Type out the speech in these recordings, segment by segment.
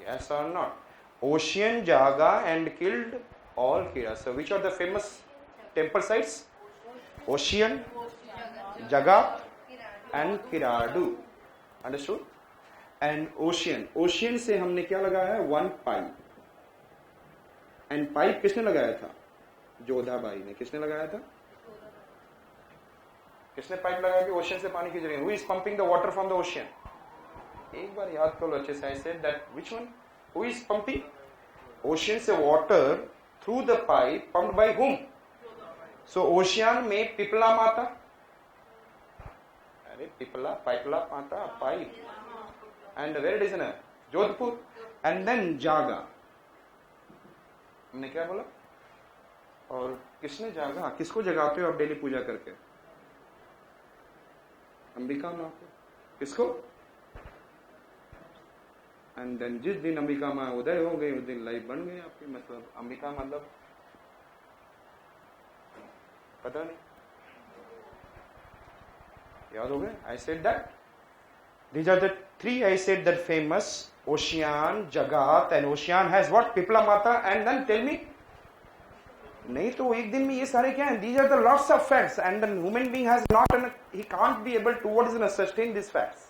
Yes or not? Ocean Jaga and killed all Kiras. So which are the famous temple sites? Ocean, Jagat and Kiradu. Understood? And ocean. Ocean से हमने क्या लगाया है? One pipe. And pipe किसने लगाया था? जोधाबाई ने. किसने लगाया था? किसने पाइप लगाया कि ओशन से पानी खींच रही है? Who is pumping the water from the ocean? एक बार याद कर लो अच्छे से. I said that which one? Who is pumping? Ocean से water through the pipe pumped by whom? So ocean में पिपला माता. अरे पिपला माता pipe. And where it is in Jodhpur. And then जागा. हमने क्या बोला? और किसने जागा? किसको जगाते हो आप डेली पूजा करके? अंबिका माँ को. किसको? एंड देन जिस दिन अंबिका माँ उदय हो गई उस दिन लाइफ बन गई आपकी. मतलब अंबिका मतलब पता नहीं, याद हो गए? आई said that these are the three. I said that famous Ocean, Jagat, and Ocean has what? Pipla Mata. And then tell me, नहीं तो एक दिन में ये सारे क्या हैं? These are the lots of facts, and the human being has not, he can't be able to sustain these facts.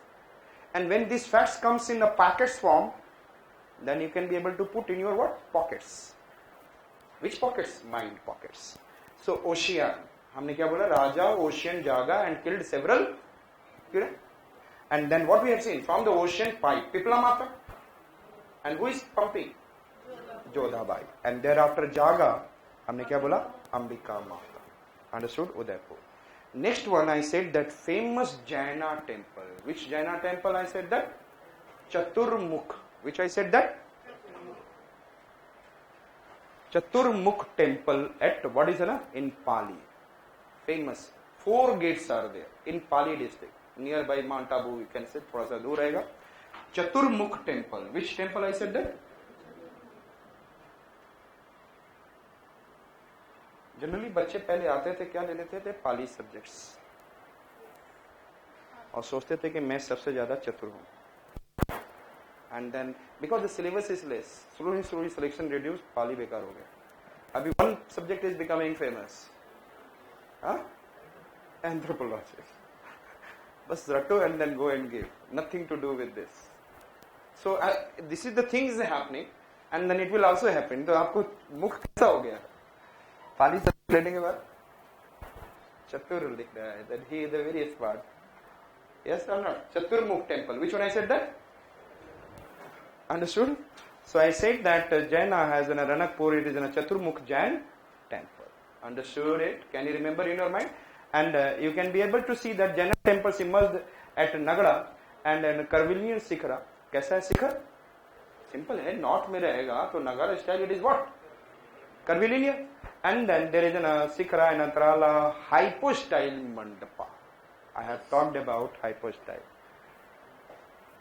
And when these facts comes in a packets form, then you can be able to put in your what? Pockets. Which pockets? Mind pockets. So Ocean, हमने क्या बोला? राजा Ocean जागा and killed several. And then what we have seen from the ocean pipe, Pipla Mata. And who is pumping? Jodhabai. And thereafter Jaga, हमने क्या बोला? Ambika Mata. Understood? Udaipur. Next one I said that famous Jaina temple. Which Jaina temple I said that? Chaturmukh. Which I said that? Chaturmukh temple at what is it? In Pali. Famous. 4 gates are there in Pali district. Nearby Mount Abu, you can say, थोड़ा सा दूर रहेगा. Chaturmukh temple. Which temple I said that? Generally बच्चे पहले आते थे क्या ले लेते थे? पाली सब्जेक्ट्स, और सोचते थे कि मैं सबसे ज्यादा चतुर हूं. And then because the syllabus is less, slowly selection reduce, Pali बेकार हो गया. अभी one subject is becoming famous, anthropology. बस रटो and then go and give, nothing to do with this. So this is the things happening and then it will also happen. तो आपको मुख कैसा हो गया? पाली सब्जेक्ट लेने के बाद चतुर लिख रहा है, that he is the very smart. Yes or not? Chaturmukh temple. Which one I said that? Understood? So I said that Jaina has in a Ranakpur, it is in a Chaturmukh Jain temple. Understood it? Can you remember in your mind? And you can be able to see that Jaina temples emerged at Nagada and in Karvilian Sikhara. कैसा है शिखर? Simple है, north में रहेगा तो Nagara style it is what? Curvilinear. And then there is a Sikhara and Antarala hypostyle mandapa. I have talked about hypostyle.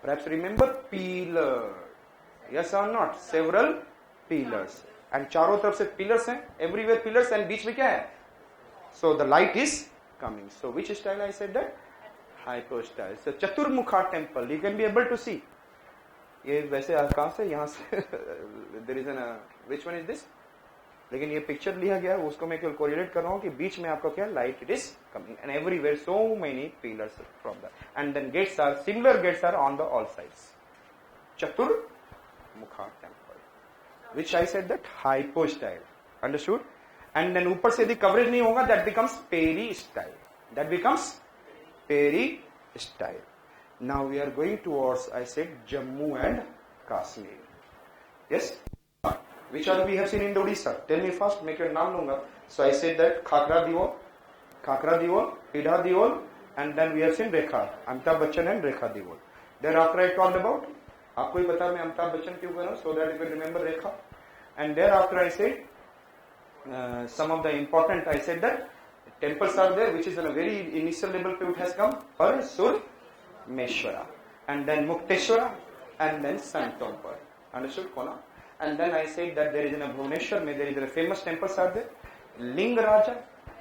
Perhaps remember pillar. Yes or not? Several pillars. And चारों तरफ से pillars हैं. Everywhere pillars and बीच में क्या है? So the light is coming. So which style I said that? Hypostyle. So Chaturmukha temple. You can be able to see. ये वैसे कहाँ से? यहाँ से. There is an which one is this? लेकिन ये पिक्चर लिया गया है, उसको मैं केवल कोरिलेट कर रहा हूँ कि बीच में आपका क्या light it is coming and everywhere so many pillars from that and then gates are similar gates are on the all sides. Chaturmukha temple which I said that hypostyle. Understood? And then ऊपर से यदि coverage नहीं होगा that becomes peristyle. That becomes peristyle. Now we are going towards I said Jammu and Kashmir. Yes. Which all we have seen in the Odisha? Tell me first, make your नाम लूंगा. So I said that Khakra Diol, Pidha Diol, and then we have seen Rekha, Amitabh Bachchan and Rekha Diol. Thereafter I talked about, आपको ही पता मैं अमिताभ बच्चन क्यों कर रहा हूँ? So that you can remember Rekha. And thereafter I said some of the important. I said that temples are there, which is in a very initial level. It has come Parsurmeshwara, and then Mukteshwara, and then Santompur. Understood, Kona? And then I said that there is in a Bhubaneswar, there is a famous temples are there. Ling Raja.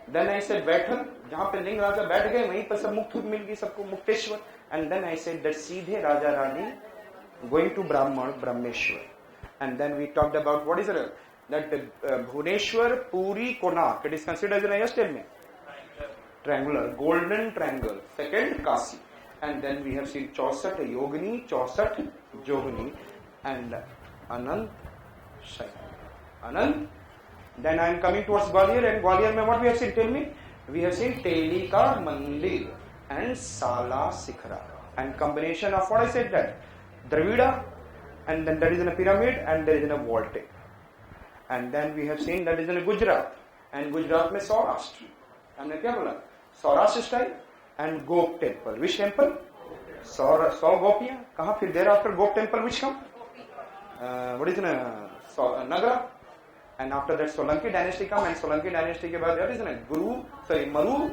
Then I said Baithal, जहाँ पे लिंग राजा बैठ गए वहीं पर सब मुक्त मिल गई सबको, Mukteshwar. And then I said that सीधे Raja Rani going to Brahman, Brahmeshwar. And then we talked about what is it? That Bhubaneswar, Puri, Konark. It is considered as an, yes, tell me. Triangular, golden triangle. Second, Kasi. And then we have seen Chausat Yogini, Chausat Jogini, and Anant Shai. Anant. Then I am coming towards Gwalior, and Gwalior mein what we have seen? Tell me. We have seen Telika Mandir and Sala Sikhara. And combination of what I said that? Dravida, and then there is in a pyramid, and there is in a vaulting. And then we have seen that is in a Gujarat. And Gujarat mein Saurashtra. हमने क्या बोला? Saurashtra style and Gop temple. Which temple? Saw Gopiya. कहाँ फिर thereafter Gop temple which come? What is it? Nagara. And after that Solanki dynasty come, and Solanki dynasty के बाद what is it? Maru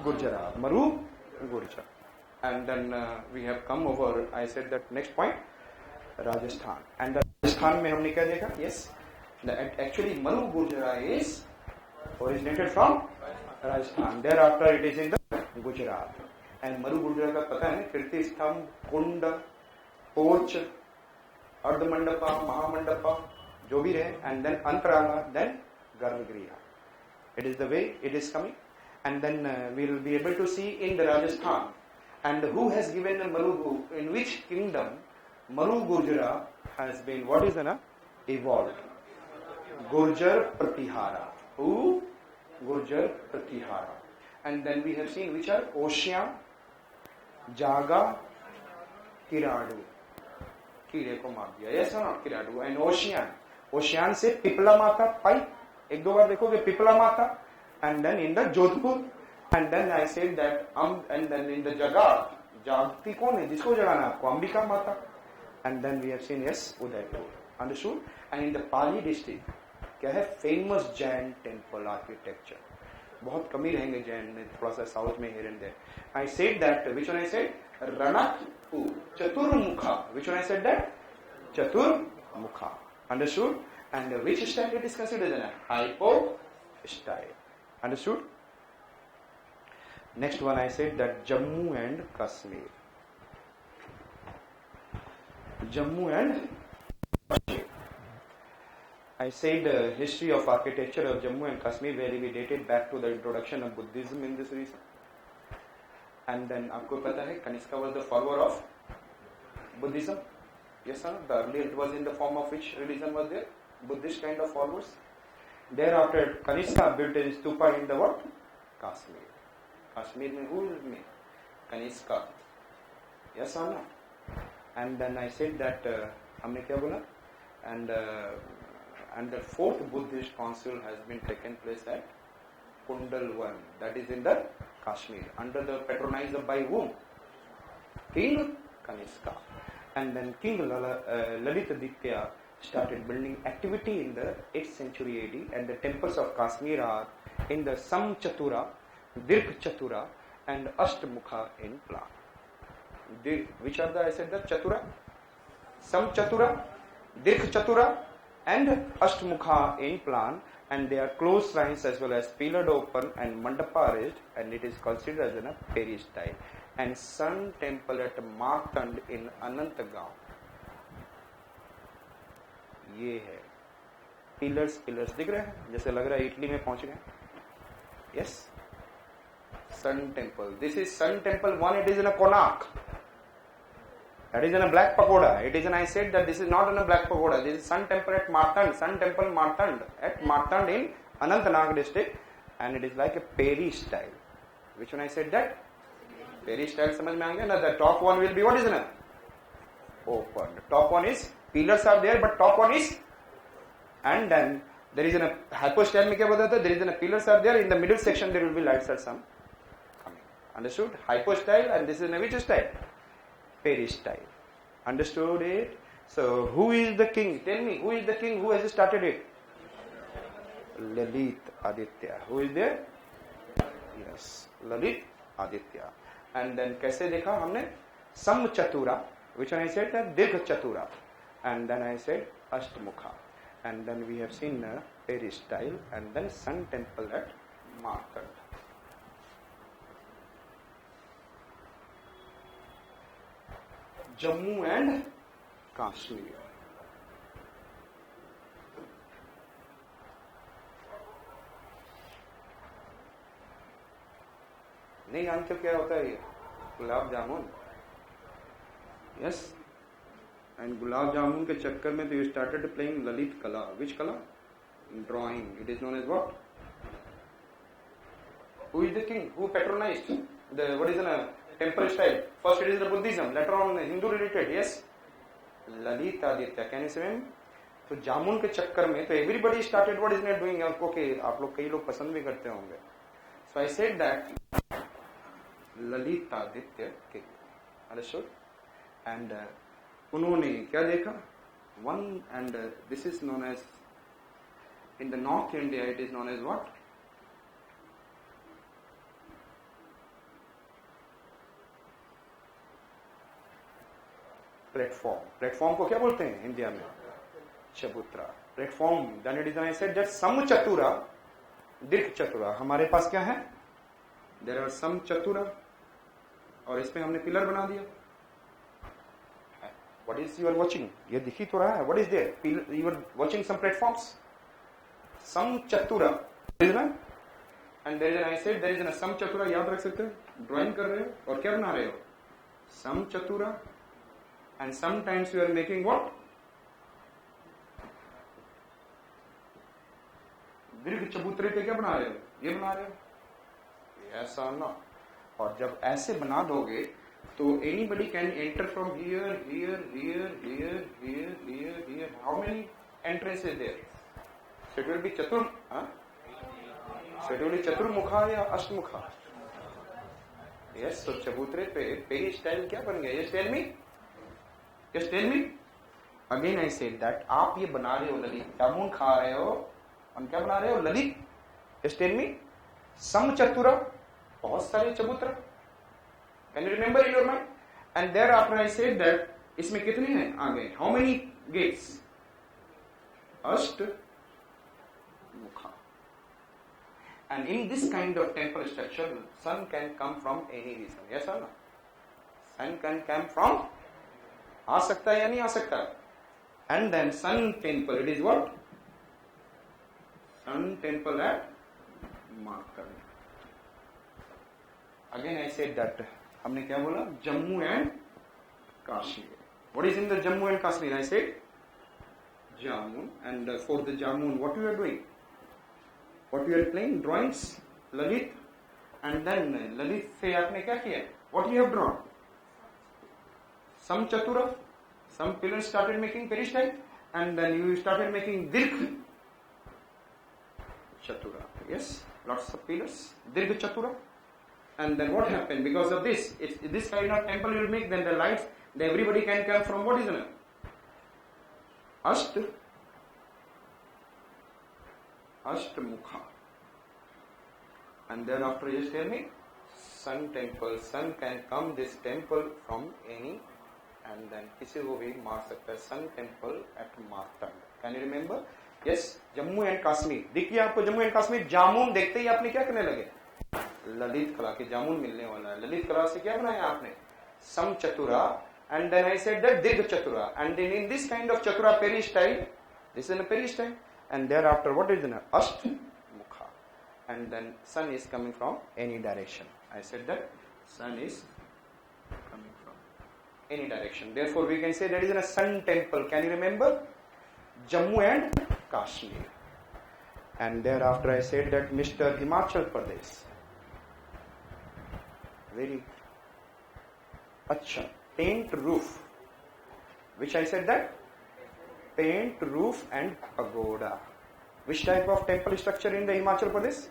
Gurjara. Maru Gurjara. And then we have come over, I said that next point, Rajasthan. And the Rajasthan में हमने क्या देखा? Yes. Actually Maru Gurjara is originated from Rajasthan. Thereafter it is in the Gujarat. And Maru Gurjara का पता है कीर्ति स्तंभ, कुंड, porch, अर्धमंडपा, महामंडपा, जो भी रहे, and then Antarala, then Garbhagriha. It is the way it is coming. And then we will be able to see in the Rajasthan. And who has given the Maru, in which kingdom Maru Gurjara has been, what is the evolved? Gurjar Pratihara. Who? Gurjar Pratihara. And then we have seen which are Ocean, Jaga, Kiradu. कीड़े को मार दिया, yes or not? Kiradu. And Ocean. Ocean से पिपला माता पाई, एक दो बार देखोगे पिपला माता. And then in the Jodhpur. And then I said that and then in the Jagat, जागती कौन है? जिसको जगाना आपको? अंबिका माता. And then we have seen, yes, Udaipur. Understood? And in the Pali district, क्या है? Famous Jain temple architecture. बहुत कमी रहेंगे जैन में, थोड़ा सा साउथ में here and there. I said that, which one I said? Ranakpur, Chaturmukha. Which one I said that? Chaturmukha. Understood? And which style it is considered as a hypo style. Understood? Next one I said that Jammu and Kashmir. Jammu and Kashmir. I said the history of architecture of Jammu and Kashmir where we dated back to the introduction of Buddhism in this region. And then आपको पता है Kanishka was the follower of Buddhism. Yes or no? The earlier it was in the form of which religion was there? Buddhist kind of followers. Thereafter Kanishka built a stupa in the what? Kashmir. Kashmir में who is me? Kanishka. Yes or no? And then I said that हमने क्या बोला? And the fourth Buddhist council has been taken place at Kundalwan, that is in the Kashmir, under the patronized by whom? King Kanishka. And then King Lalitaditya started building activity in the 8th century AD, and the temples of Kashmir are in the Samchatura, Dirk Chatura, and Astamukha in plan. Which are the, I said the Chatura? Samchatura, Dirk Chatura, and Astamukha in plan, and they are closed shrines as well as pillared open and mandapa raised, and it is considered as a Peri style. And Sun temple at Martand in Anantagaon. ये है pillars दिख रहे हैं जैसे लग रहा है Italy में पहुंच गए. Yes, Sun temple. This is Sun temple 1. It is in a Konark. That is in a black pagoda. It is in, I said that this is not in a black pagoda. This is Sun temple at Martand. Sun temple Martand at Martand in Anantnag district, and it is like a Peri style. Which one I said that? Peri style समझ में आएंगे ना? The top one will be what is it? Open. The top one is pillars are there, but top one is, and then there is a hypo style में क्या बोलता था? There is a pillars are there, in the middle section there will be lights or some coming. Understood? Hypo style, and this is in which style? Peri style. Understood it? So who is the king? Tell me, who is the king? Who has started it? Lalit Aditya. Who is there? Yes, Lalit Aditya. And then कैसे देखा हमने? Sam Chatura. Which one I said? Dirgha Chatura. And then I said Astamukha. And then we have seen Peri style, and then Sun temple at Martand. Jammu and Kashmir. नहीं जानते क्या होता है ये? Gulab jamun. Yes. And gulab jamun के चक्कर में तो you started playing Lalit Kala. Which Kala? Drawing. It is known as what? Who is the king? Who patronized the what is the temple style? First it is the Buddhism, later on Hindu related. Yes. Lalit Aditya. Can you see him? तो जामुन के चक्कर में तो everybody started what is not doing. Okay, आप लोग कई लोग पसंद भी करते होंगे. So I said that Lalit Aditya king. Understood? And उन्होंने क्या देखा? One and this is known as in the North India it is known as what? Platform. Platform को क्या बोलते हैं इंडिया में? चबूतरा. Platform. Then it is I said that समचतुरा, दीर्घ चतुरा. हमारे पास क्या है? There are some चतुरा और इसमें हमने पिलर बना दिया. What is you are watching? ये दिख ही तो रहा है. What is there? You are watching some platforms. Some chatura. And there is an I said there is an some chatura. याद रख सकते हो? Drawing कर रहे हो और क्या बना रहे हो? Some chatura. And sometimes you are making what? दीर्घ चबूतरे पे क्या बना रहे हो? ये बना रहे हो? ऐसा ना. और जब ऐसे बना दोगे तो anybody can enter from here, here, here, here, here, here, here. How many entrances there? So it will be chatur, huh? So it will be chaturmukha या अष्टमुखा. Yes, so चबूतरे पे पेरी स्टाइल क्या बन गया? Just tell me. Just tell me. Again I said that आप ये बना रहे हो ललित, जामुन खा रहे हो, और क्या बना रहे हो ललित? Just tell me. समचतुरा, बहुत सारे चबूतरा. Can you remember in your mind? And thereafter I said that इसमें कितने हैं आगे? How many gates? अष्ट मुखा. And in this kind of temple structure, sun can come from any reason. Yes or no? Sun can come from आ सकता है या नहीं आ सकता? And then sun temple, it is what? Sun temple at Markand. Again I said that हमने क्या बोला? Jammu and Kashmir. What is in the Jammu and Kashmir? I said Jamun. And for the Jamun, what you are doing? What you are playing? Drawings, Lalit. And then Lalit से आपने क्या किया? What you have drawn? Some chatura, some pillars started making peristyle, and then you started making dirgh chatura. Yes, lots of pillars, dirgh chatura. And then what happened? Because of this, it's this kind of temple you will make, then the lights, then everybody can come from what is the name? Ashtmukha. And then after just tell me, sun temple, sun can come this temple from any, and then किसी को भी मार सकता है. Sun temple at Martand. Can you remember? Yes, Jammu and Kashmir. देखिए आपको Jammu and Kashmir जामुन देखते ही आपने क्या करने लगे? ललित कला के जामुन मिलने वाला है. ललित कला से क्या बनाया आपने? सम चतुरा. And then I said that dirgh chatura. And then in this kind of chatura peri style, this is a peri style. And thereafter what is the ashtmukha? And then sun is coming from any direction. I said that sun is coming from any direction. Therefore we can say that is a sun temple. Can you remember? Jammu and Kashmir. And thereafter I said that Mr. Himachal Pradesh. Very acha. Paint roof. Which I said that? Paint roof and pagoda. Which type of temple structure in the Himachal Pradesh?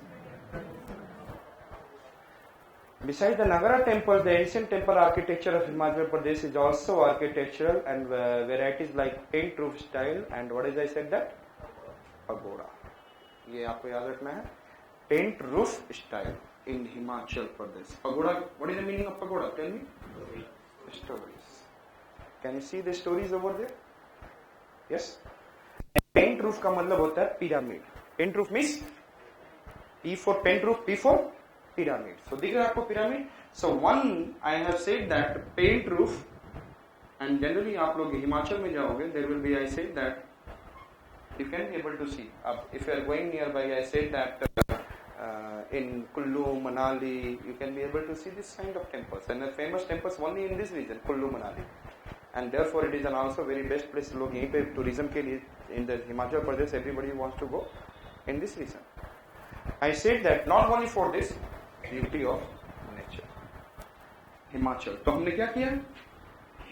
Besides the Nagara temples, the ancient temple architecture of Himachal Pradesh is also architectural and varieties like paint roof style and what is I said that? Pagoda. ये आपको याद रखना है. Paint roof style in Himachal Pradesh. Pagoda, what is the meaning of pagoda? Tell me. Stories. Can you see the stories over there? Yes. Paint roof का मतलब होता है pyramid. Paint roof means P for paint roof, P for pyramid. So दिख रहा है आपको pyramid? So one I have said that paint roof And generally आप लोग हिमाचल में जाओगे, there will be, I said that you can be able to see. If you are going nearby, I said that in Kullu, Manali, you can be able to see this kind of temples. And the famous temples only in this region, Kullu, Manali. And therefore it is an also very best place. लोग यहीं पे tourism के लिए in the Himachal Pradesh, everybody wants to go in this region. I said that not only for this beauty of nature. Himachal तो हमने क्या किया?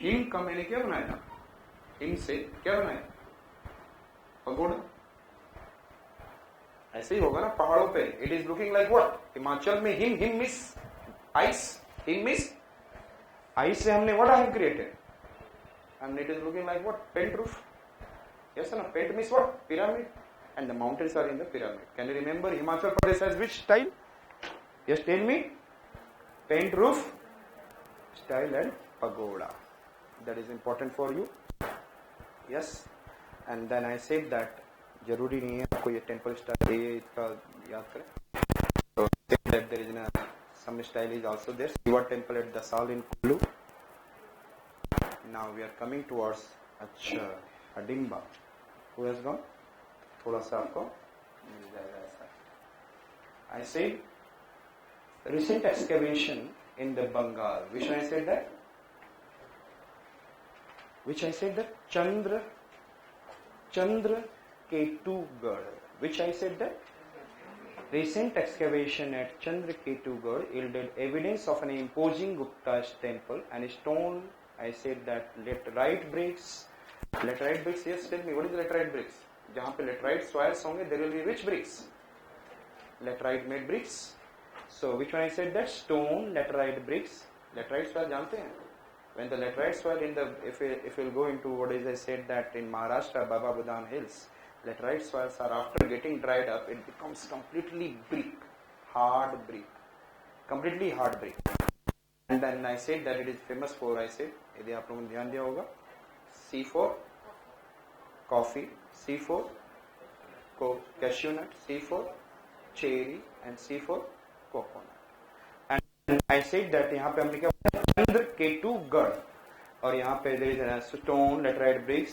Him का मैंने क्या बनाया था? हिम से क्या बनाया? पगोड़ा. ऐसे ही होगा ना पहाड़ों पे. It is looking like what? Himachal में him miss ice. Him miss ice से हमने what have created? And it is looking like what? Pent roof. Yes or no? Pent means what? Pyramid. And the mountains are in the pyramid. Can you remember Himachal Pradesh has which style? Yes, tell me. Pent roof style and pagoda. That is important for you. Yes. And then I said that जरूरी नहीं है आपको ये temple style ये इतना याद करें. So that there is some style is also there. Shiva temple at Dasal in Kullu. Now we are coming towards Hidimba. Who has gone? थोड़ा सा आपको मिल जाएगा ऐसा. I said recent excavation in the Bengal. Which I said that? Which I said that? Chandra Ketugarh. Which I said that? Recent excavation at Chandraketugarh yielded evidence of an imposing Gupta temple and stone. I said that laterite bricks. Laterite bricks, yes, tell me, what is laterite bricks? जहाँ पे laterite soils होंगे, there will be which bricks? Laterite made bricks. So which one I said that? Stone, laterite bricks. Laterite soil जानते हैं? When the laterite soil in the, if we'll go into what is I said that in Maharashtra, Baba Budan Hills, laterite soils are after getting dried up, it becomes completely brick, hard brick, completely hard brick. And then I said that it is famous for, I said, यदि आप लोगों ने ध्यान दिया होगा, C for coffee, C for cashew nut, C for cherry, and C for coconut. And I said that यहाँ पे हमने क्या Chandraketugarh और यहाँ पे there is a stone, laterite bricks.